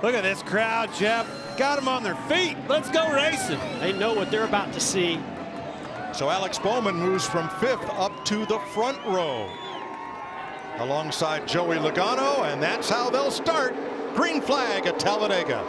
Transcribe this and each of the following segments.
Look at this crowd, Jeff. Got them on their feet. Let's go racing. They know what they're about to see. So Alex Bowman moves from 5th up to the front row alongside Joey Logano, and that's how they'll start. Green flag at Talladega.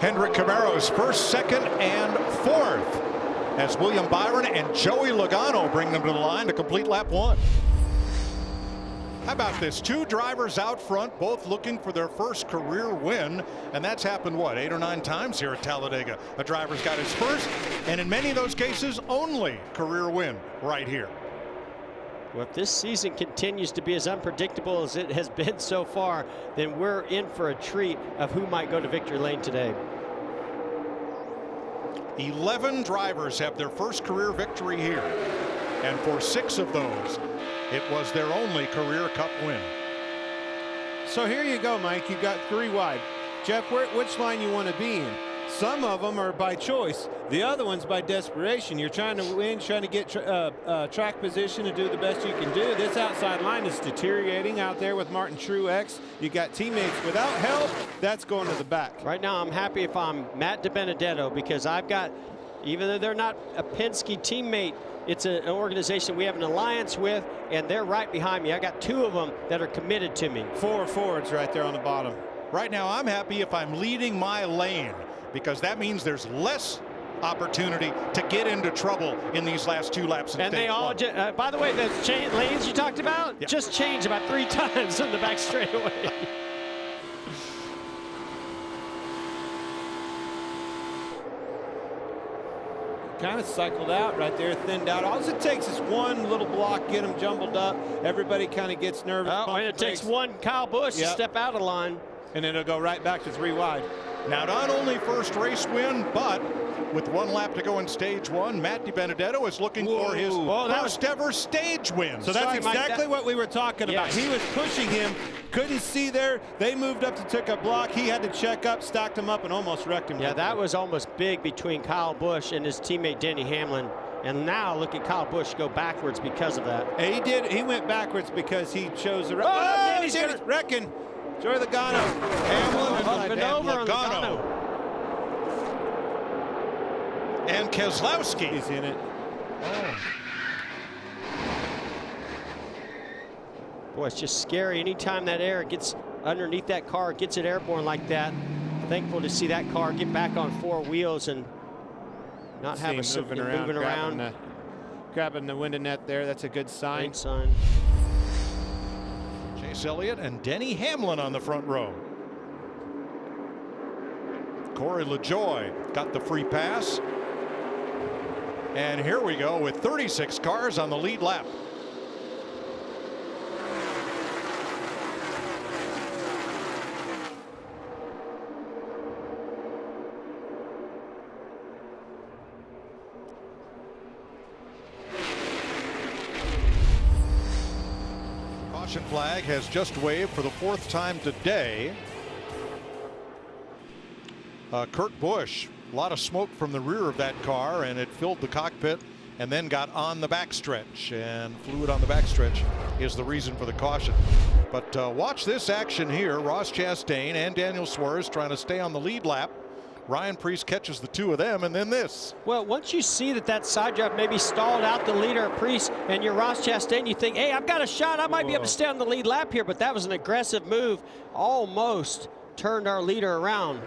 Hendrick Camaro's 1st, 2nd, and 4th as William Byron and Joey Logano bring them to the line to complete lap 1. How about this? 2 drivers out front, both looking for their first career win, and that's happened, what, 8 or 9 times here at Talladega. A driver's got his first, and in many of those cases, only career win right here. Well, if this season continues to be as unpredictable as it has been so far, then we're in for a treat of who might go to victory lane today. 11 drivers have their first career victory here, and for 6 of those, it was their only career Cup win. So here you go, Mike. You've got 3 wide. Jeff, which line you want to be in? Some of them are by choice. The other one's by desperation. You're trying to win, trying to get track position and do the best you can do. This outside line is deteriorating out there with Martin Truex. You got teammates without help. That's going to the back. Right now, I'm happy if I'm Matt DiBenedetto, because I've got, even though they're not a Penske teammate, it's an organization we have an alliance with, and they're right behind me. I got 2 of them that are committed to me. 4 Fords right there on the bottom. Right now, I'm happy if I'm leading my lane, because that means there's less opportunity to get into trouble in these last 2 laps. And they all, by the way, the lanes you talked about just changed about 3 times in the back straightaway. Kind of cycled out right there, thinned out. All it takes is one little block, get them jumbled up. Everybody kind of gets nervous. Oh, and it takes one Kyle Busch to step out of line. And then it'll go right back to 3 wide. Now, not only first race win, but with 1 lap to go in stage 1, Matt DiBenedetto is looking for his first ever stage win. So that's exactly what we were talking about. He was pushing him, couldn't see there. They moved up to take a block. He had to check up, stacked him up, and almost wrecked him. Yeah, that was almost big between Kyle Busch and his teammate Denny Hamlin. And now look at Kyle Busch go backwards because of that. And he did. He went backwards because he chose the right. He's wrecking. Joey Logano. Hamlin up and over on Logano. And Keselowski. He's in it. Boy, it's just scary. Anytime that air gets underneath that car, gets it airborne like that. Thankful to see that car get back on 4 wheels and not have a moving around. Grabbing the window net there. That's a good sign. Great sign. Chase Elliott and Denny Hamlin on the front row. Corey LaJoie got the free pass. And here we go with 36 cars on the lead lap. Caution flag has just waved for the 4th time today. Kurt Busch, a lot of smoke from the rear of that car, and it filled the cockpit and then got on the backstretch, and fluid on the backstretch is the reason for the caution. But watch this action here. Ross Chastain and Daniel Suarez trying to stay on the lead lap. Ryan Preece catches the 2 of them, and then this. Well, once you see that side drive maybe stalled out the leader of Preece and you're Ross Chastain, you think, hey, I've got a shot. I might be able to stay on the lead lap here, but that was an aggressive move. Almost turned our leader around.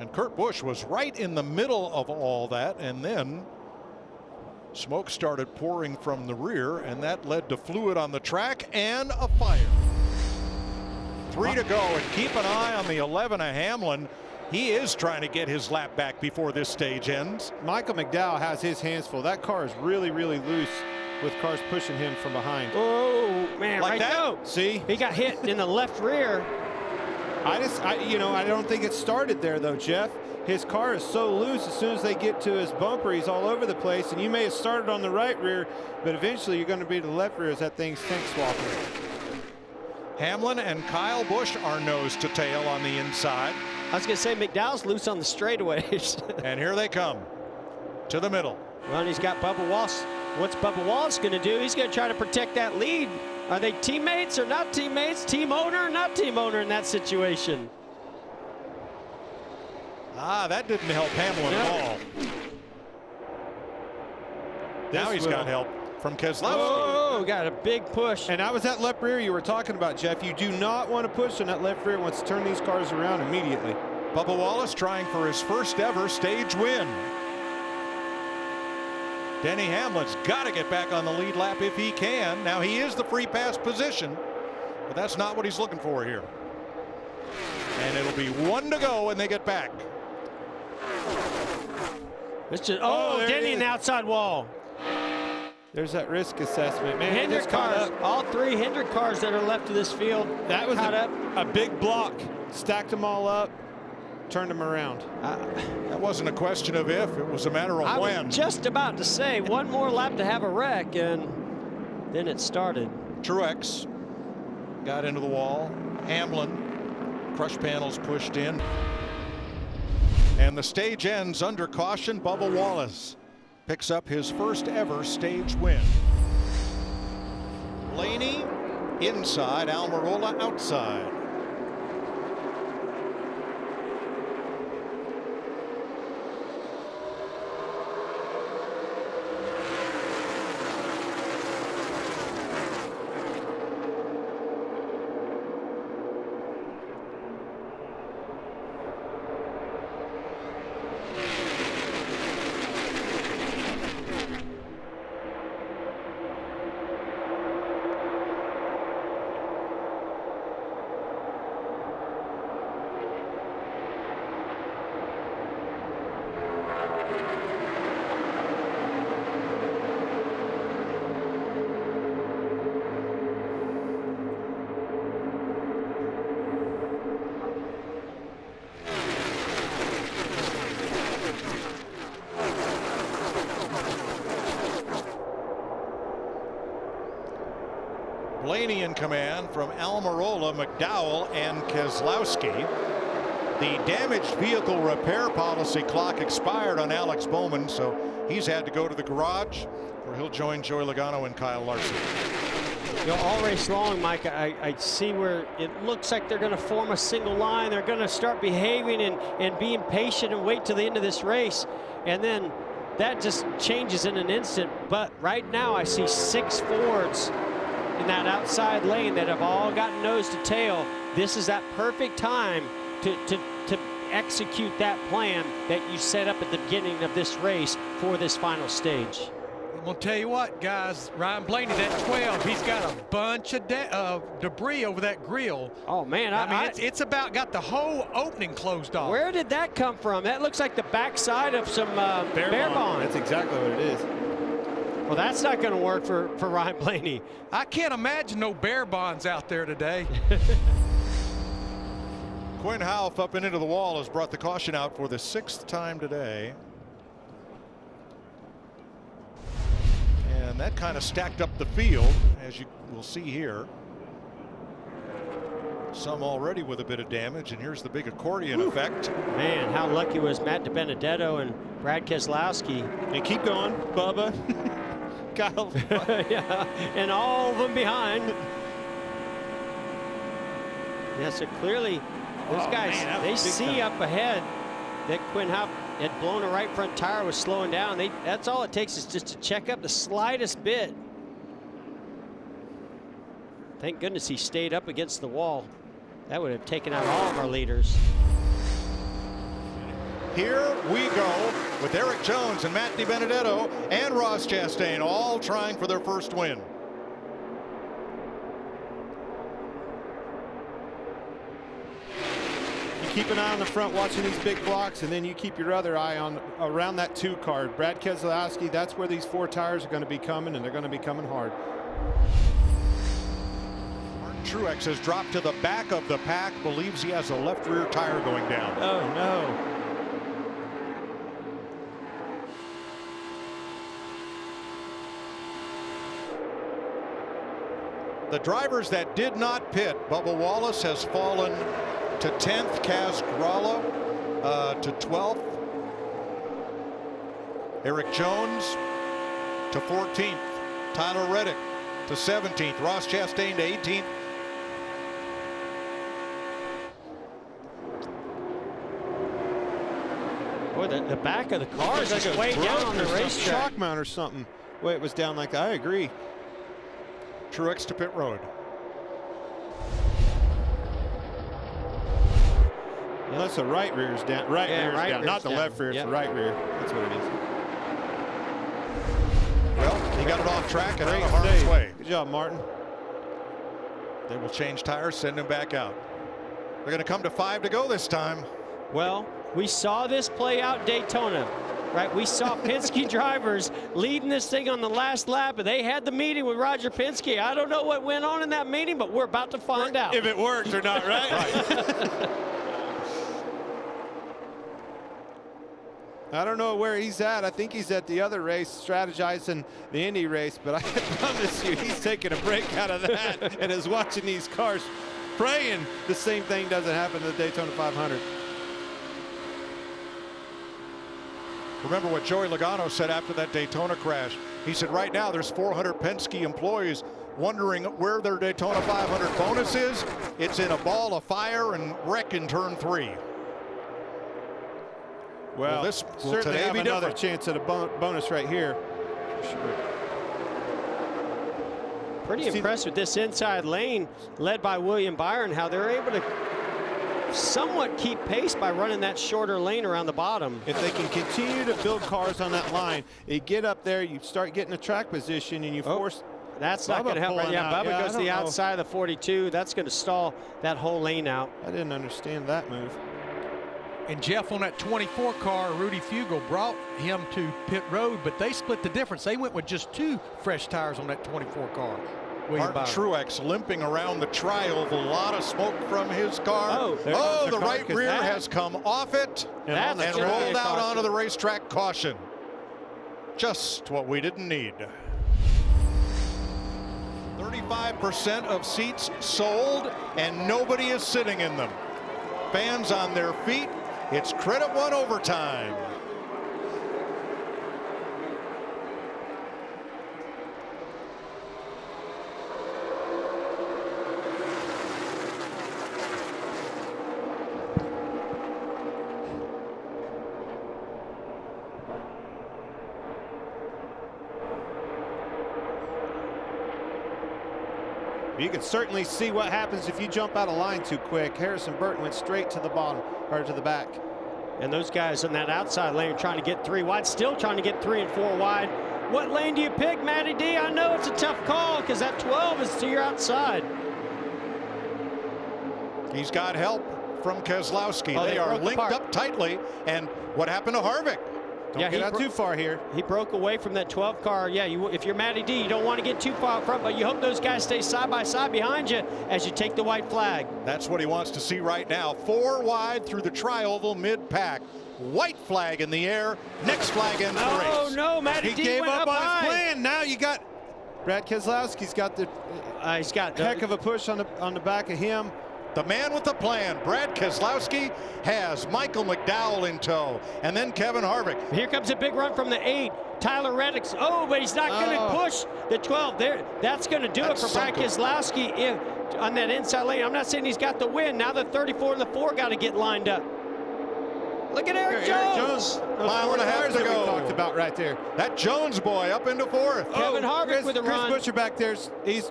And Kurt Busch was right in the middle of all that, and then Smoke started pouring from the rear, and that led to fluid on the track and a fire. 3 to go, and keep an eye on the 11 of Hamlin. He is trying to get his lap back before this stage ends. Michael McDowell has his hands full. That car is really, really loose with cars pushing him from behind. Oh, man, Like right that? now. See? He got hit in the left rear. I don't think it started there, though, Jeff. His car is so loose, as soon as they get to his bumper, he's all over the place. And you may have started on the right rear, but eventually you're going to be to the left rear as that thing's tank swapping. Hamlin and Kyle Busch are nose to tail on the inside. I was going to say McDowell's loose on the straightaways. And here they come to the middle. Well, and he's got Bubba Wallace. What's Bubba Wallace going to do? He's going to try to protect that lead. Are they teammates or not teammates? Team owner or not team owner in that situation? That didn't help Hamlin at all. Now he's got help from Keselowski. Oh, got a big push. And that was that left rear you were talking about, Jeff. You do not want to push on that left rear once to turn these cars around immediately. Bubba Wallace trying for his first ever stage win. Denny Hamlin's got to get back on the lead lap if he can. Now he is the free pass position, but that's not what he's looking for here. And it'll be 1 to go when they get back. It's just, there Denny it in the is. outside wall. There's that risk assessment, man. Hendrick Just caught cars, up. all 3 Hendrick cars that are left of this field. That was caught up. a big block. Stacked them all up, turned them around. That wasn't a question of if, it was a matter of I when. was just about to say one more lap to have a wreck, and then it started. Truex got into the wall. Hamlin, crush panels pushed in. And the stage ends under caution. Bubba Wallace picks up his first ever stage win. Blaney inside, Almirola outside. Blaney in command from Almirola, McDowell, and Keselowski. The damaged vehicle repair policy clock expired on Alex Bowman, so he's had to go to the garage where he'll join Joey Logano and Kyle Larson. You know, all race long, Mike, I see where it looks like they're going to form a single line. They're going to start behaving and being patient and wait till the end of this race. And then that just changes in an instant. But right now I see 6 Fords in that outside lane that have all gotten nose to tail. This is that perfect time to execute that plan that you set up at the beginning of this race for this final stage. I'm going to tell you what, guys, Ryan Blaney, that 12, he's got a bunch of debris over that grill. Oh, man. I mean, it's about got the whole opening closed off. Where did that come from? That looks like the backside of some bear bond. That's exactly what it is. Well, that's not going to work for Ryan Blaney. I can't imagine no bear bonds out there today. Quinn Houff up and into the wall has brought the caution out for the 6th time today. And that kind of stacked up the field, as you will see here. Some already with a bit of damage, and here's the big accordion effect. Man, how lucky was Matt DiBenedetto and Brad Keselowski. And keep going, Bubba. Kyle. Yeah, and all of them behind. Yeah, so clearly those guys, they see up ahead that Quinn Houff had blown a right front tire, was slowing down. That's all it takes is just to check up the slightest bit. Thank goodness he stayed up against the wall. That would have taken out all of our leaders. Here we go with Eric Jones and Matt DiBenedetto and Ross Chastain all trying for their first win. Keep an eye on the front watching these big blocks, and then you keep your other eye on around that 2 card. Brad Keselowski, that's where these 4 tires are going to be coming, and they're going to be coming hard. Martin Truex has dropped to the back of the pack, believes he has a left rear tire going down. Oh no. The drivers that did not pit, Bubba Wallace has fallen to 10th, Kaz Grala to 12th, Eric Jones to 14th, Tyler Reddick to 17th, Ross Chastain to 18th. Boy, the back of the car is just way down on the racetrack. Shock mount or something. Way it was down like that. I agree. Truex to pit road. Unless the right rear's down. Right rear's down. Not the left rear, it's the right rear. That's what it is. Well, he got it off track and out of harm's way. Good job, Martin. They will change tires, send him back out. They're going to come to 5 to go this time. Well, we saw this play out Daytona, right? We saw Penske drivers leading this thing on the last lap, and they had the meeting with Roger Penske. I don't know what went on in that meeting, but we're about to find out. If it worked or not, right? I don't know where he's at. I think he's at the other race, strategizing the Indy race, but I promise you he's taking a break out of that and is watching these cars, praying the same thing doesn't happen to the Daytona 500. Remember what Joey Logano said after that Daytona crash. He said right now there's 400 Penske employees wondering where their Daytona 500 bonus is. It's in a ball of fire and wreck in turn 3. Well, this will certainly today have be another different. chance at a bonus right here. For sure. Pretty impressed with this inside lane led by William Byron, how they're able to somewhat keep pace by running that shorter lane around the bottom. If they can continue to build cars on that line, you get up there, you start getting a track position, and you force. That's not going to help. Right? Yeah, Bubba goes to the outside of the 42. That's going to stall that whole lane out. I didn't understand that move. And Jeff, on that 24 car, Rudy Fugle brought him to pit road, but they split the difference. They went with just 2 fresh tires on that 24 car. Martin Truex limping around the tri-oval, a lot of smoke from his car. Oh, the right rear has come off it and rolled out onto the racetrack. Caution. Just what we didn't need. 35% of seats sold, and nobody is sitting in them. Fans on their feet. It's credit 1 overtime. You can certainly see what happens if you jump out of line too quick. Harrison Burton went straight to the bottom, or to the back. And those guys in that outside lane are trying to get 3 wide, still trying to get 3 and 4 wide. What lane do you pick, Matty D? I know it's a tough call because that 12 is to your outside. He's got help from Keselowski. They are linked up tightly. And what happened to Harvick? Don't get out too far here. He broke away from that 12 car. Yeah, if you're Matty D, you don't want to get too far up front, but you hope those guys stay side by side behind you as you take the white flag. That's what he wants to see right now. 4 wide through the tri-oval mid-pack. White flag in the air. Next flag ends the race. Oh, no, Matty D gave went up on high. his plan. Now you got Brad Keselowski's got the heck of a push on the back of him. The man with the plan, Brad Keselowski, has Michael McDowell in tow, and then Kevin Harvick. Here comes a big run from the 8. Tyler Reddick. Oh, but he's not going to push the 12 there. That's going to do it for Brad Keselowski on that inside lane. I'm not saying he's got the win. Now the 34 and the 4 got to get lined up. Look at Eric Jones. Mile and a half to go. We talked about right there. That Jones boy up into 4th. Kevin Harvick with a run. Chris Butcher back there. He's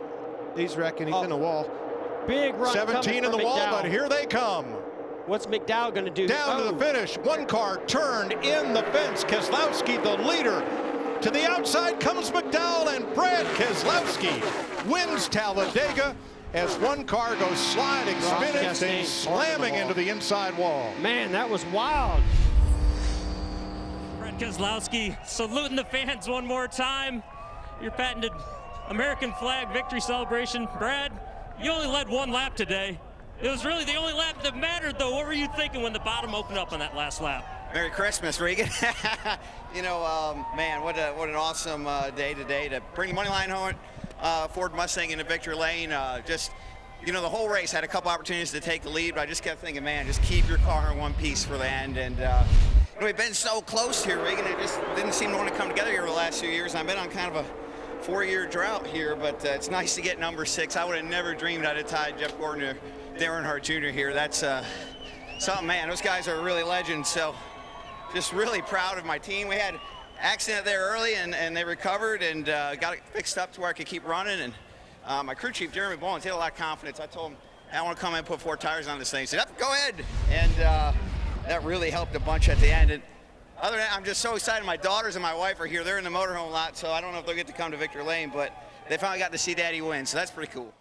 wrecking. He's in a wall. Big run. 17 in the wall, McDowell. but here they come. What's McDowell going to do? Down to the finish. One car turned in the fence. Keselowski, the leader. To the outside comes McDowell, and Brad Keselowski wins Talladega as one car goes sliding, spinning, then slamming into the inside wall. Man, that was wild. Brad Keselowski saluting the fans one more time. Your patented American flag victory celebration. Brad, you only led one lap today. It was really the only lap that mattered, though. What were you thinking when the bottom opened up on that last lap? Merry Christmas, Regan. You know, man, what an awesome day today to bring the money line home. Ford Mustang into victory lane. Just, you know, the whole race had a couple opportunities to take the lead, but I just kept thinking, man, just keep your car in one piece for the end. And you know, we've been so close here, Regan. It just didn't seem to want to come together here the last few years. I've been on kind of a 4-year drought here, but it's nice to get number 6. I would have never dreamed I'd have tied Jeff Gordon or Darren Hart Jr. here. That's something, man. Those guys are really legends. So just really proud of my team. We had an accident there early, and they recovered and got it fixed up to where I could keep running. And my crew chief, Jeremy Bowens, he had a lot of confidence. I told him, hey, I want to come in and put 4 tires on this thing. He said, yep, go ahead. And that really helped a bunch at the end. And other than that, I'm just so excited. My daughters and my wife are here. They're in the motorhome lot, so I don't know if they'll get to come to victory lane, but they finally got to see Daddy win, so that's pretty cool.